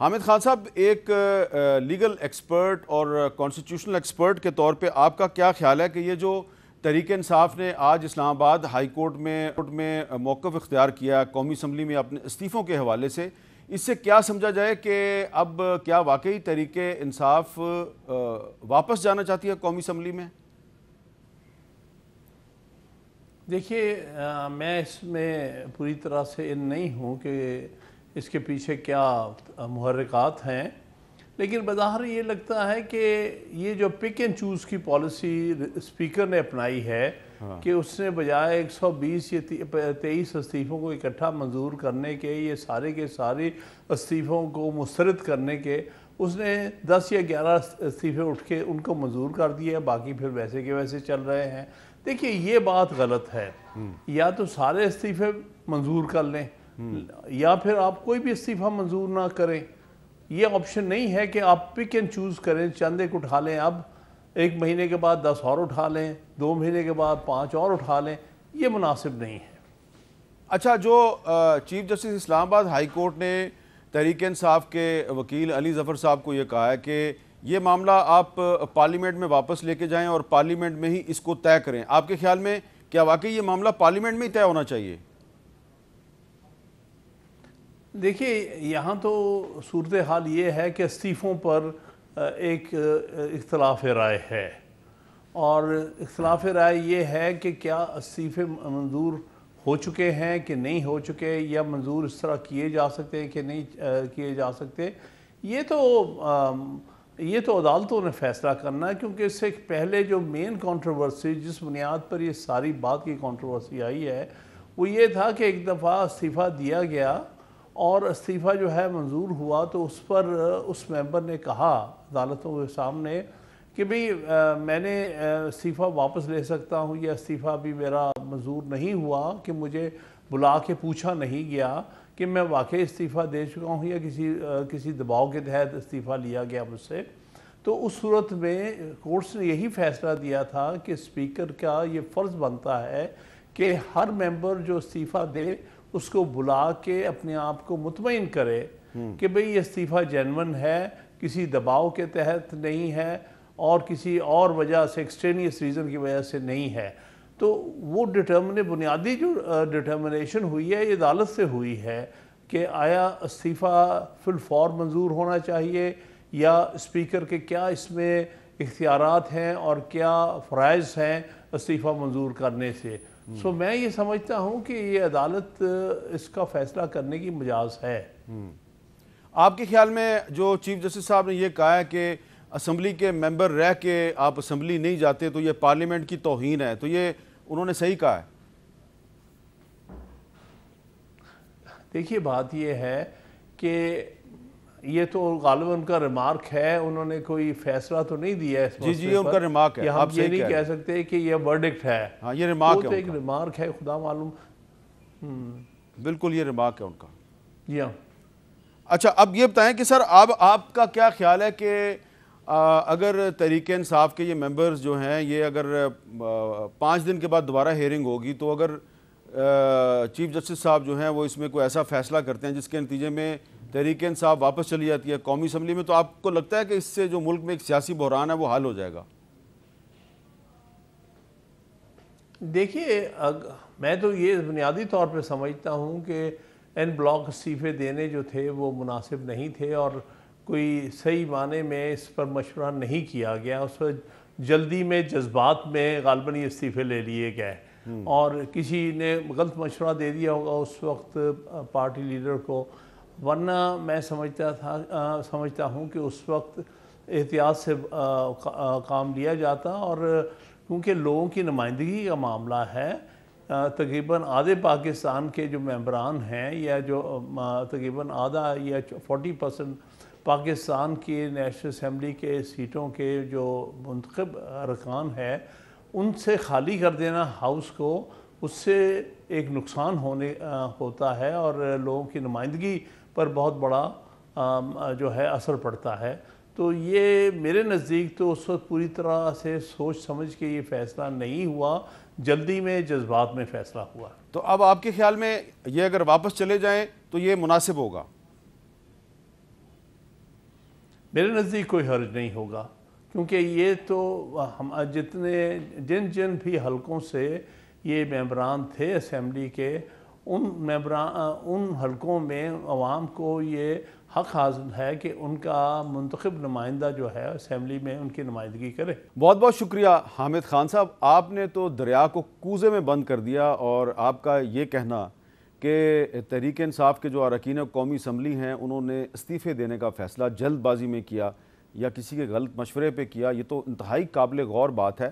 हामिद खान साहब, एक legal expert और कॉन्स्टिट्यूशनल एक्सपर्ट के तौर पे आपका क्या ख्याल है कि ये जो तहरीक इंसाफ ने आज इस्लामाबाद हाई कोर्ट में मौक़िफ़ इख्तियार किया कौमी असम्बली में अपने इस्तीफ़ों के हवाले से, इससे क्या समझा जाए कि अब क्या वाकई तहरीक इंसाफ वापस जाना चाहती है कौमी असम्बली में? देखिए, मैं इसमें पूरी तरह से इन नहीं हूँ कि इसके पीछे क्या मुहर्रिकात हैं, लेकिन बज़ाहिर ये लगता है कि ये जो पिक एंड चूज़ की पॉलिसी स्पीकर ने अपनाई है कि उसने बजाय 120 या 23 इस्तीफ़ों को इकट्ठा मंजूर करने के, ये सारे के सारे इस्तीफ़ों को मुस्तरद करने के, उसने 10 या 11 इस्तीफ़े उठ के उनको मंजूर कर दिए, बाकी फिर वैसे के वैसे चल रहे हैं। देखिए, ये बात गलत है। या तो सारे इस्तीफ़े मंजूर कर लें या फिर आप कोई भी इस्तीफ़ा मंजूर ना करें। ये ऑप्शन नहीं है कि आप पिक एंड चूज़ करें, चंद एक उठा लें, अब 1 महीने के बाद 10 और उठा लें, 2 महीने के बाद 5 और उठा लें, ये मुनासिब नहीं है। अच्छा, जो chief justice Islamabad high court ने तहरीक इंसाफ के वकील अली ज़फ़र साहब को ये कहा है कि ये मामला आप पार्लियामेंट में वापस लेके जाएं और पार्लियामेंट में ही इसको तय करें, आपके ख्याल में क्या वाकई ये मामला पार्लियामेंट में ही तय होना चाहिए? देखिए, यहाँ तो सूरत हाल ये है कि इस्तीफ़ों पर एक इख्तलाफ राय है, और इख्तलाफ राय ये है कि क्या इस्तीफ़े मंजूर हो चुके हैं कि नहीं हो चुके, या मंजूर इस तरह किए जा सकते हैं कि नहीं किए जा सकते। ये तो अदालतों ने फ़ैसला करना है, क्योंकि इससे पहले जो मेन कंट्रोवर्सी, जिस बुनियाद पर ये सारी बात की कंट्रोवर्सी आई है, वो ये था कि एक दफ़ा इस्तीफ़ा दिया गया और इस्तीफ़ा जो है मंजूर हुआ, तो उस पर उस मेंबर ने कहा अदालतों के सामने कि भाई मैंने इस्तीफ़ा वापस ले सकता हूँ, या इस्तीफ़ा अभी मेरा मंजूर नहीं हुआ कि मुझे बुला के पूछा नहीं गया कि मैं वाकई इस्तीफ़ा दे चुका हूँ या किसी दबाव के तहत इस्तीफ़ा लिया गया मुझसे। तो उस सूरत में कोर्ट्स ने यही फैसला दिया था कि स्पीकर का ये फ़र्ज़ बनता है कि हर मेंबर जो इस्तीफ़ा दे उसको बुला के अपने आप को मुतमईन करे कि भाई ये इस्तीफ़ा जेन्युइन है, किसी दबाव के तहत नहीं है और किसी और वजह से, एक्सट्रेनियस रीज़न की वजह से नहीं है। तो वो बुनियादी जो डिटर्मिनेशन हुई है, ये अदालत से हुई है कि आया इस्तीफ़ा फिल फौर मंजूर होना चाहिए, या स्पीकर के क्या इसमें इख्तियारात हैं और क्या फ़राइज़ हैं इस्तीफ़ा मंजूर करने से। सो मैं ये समझता हूँ कि ये अदालत इसका फ़ैसला करने की मजाज है। आपके ख्याल में जो चीफ जस्टिस साहब ने ये कहा है कि असम्बली के मेंबर रह के आप असम्बली नहीं जाते तो ये पार्लियामेंट की तौहीन है, तो ये उन्होंने सही कहा है? देखिए, बात ये है कि ये तो गालिबन उनका रिमार्क है, उन्होंने कोई फैसला तो नहीं दिया है इस जी जी, ये उनका रिमार्क है, हम ये नहीं कह सकते कि ये वर्डिक्ट है। हाँ, ये रिमार्क है, तो एक रिमार्क है, खुदा मालूम। बिल्कुल, ये रिमार्क है उनका। जी हाँ। अच्छा, अब ये बताएं कि सर अब आपका क्या ख्याल है कि अगर तहरीक इंसाफ के ये मेंबर्स जो हैं, ये अगर 5 दिन के बाद दोबारा हेयरिंग होगी, तो अगर चीफ जस्टिस साहब जो हैं वो इसमें कोई ऐसा फैसला करते हैं जिसके नतीजे में तहरीक इंसाफ वापस चली जाती है कौमी असम्बली में, तो आपको लगता है कि इससे जो मुल्क में एक सियासी बहरान है वो हल हो जाएगा? देखिए, मैं तो ये बुनियादी तौर पे समझता हूँ कि एन ब्लॉक इस्तीफ़े देने जो थे वो मुनासिब नहीं थे, और कोई सही माने में इस पर मशवरा नहीं किया गया। उस पर जल्दी में, जज्बात में गालिबन ये इस्तीफ़े ले लिए गए, और किसी ने गलत मशवरा दे दिया होगा उस वक्त पार्टी लीडर को, वरना मैं समझता हूँ कि उस वक्त एहतियात से काम लिया जाता। और क्योंकि लोगों की नुमाइंदगी का मामला है, तकरीबन आधे पाकिस्तान के जो मेंबरान हैं, या जो तकरीबन आधा या 40% पाकिस्तान की नेशनल असम्बली के सीटों के जो मुंतखब अरकान है, उनसे खाली कर देना हाउस को, उससे एक नुकसान होता है और लोगों की नुमाइंदगी पर बहुत बड़ा जो है असर पड़ता है। तो ये मेरे नज़दीक तो उस वक्त पूरी तरह से सोच समझ के ये फ़ैसला नहीं हुआ, जल्दी में, जज्बात में फ़ैसला हुआ। तो अब आपके ख्याल में ये अगर वापस चले जाएं तो ये मुनासिब होगा? मेरे नज़दीक कोई हर्ज नहीं होगा, क्योंकि ये तो हम जिन जिन भी हलकों से ये मेंबरान थे असम्बली के, उन हलकों में अवाम को ये हक़ हासिल है कि उनका मुंतखब नुमाइंदा जो है असम्बली में उनकी नुमाइंदगी करे। बहुत बहुत शुक्रिया हामिद खान साहब, आपने तो दरिया को कूज़े में बंद कर दिया। और आपका ये कहना कि तहरीक इंसाफ के जो अरकान कौमी असम्बली हैं उन्होंने इस्तीफ़े देने का फ़ैसला जल्दबाजी में किया या किसी के गलत मशवरे पे किया, ये तो इंतहाई काबिल गौर बात है।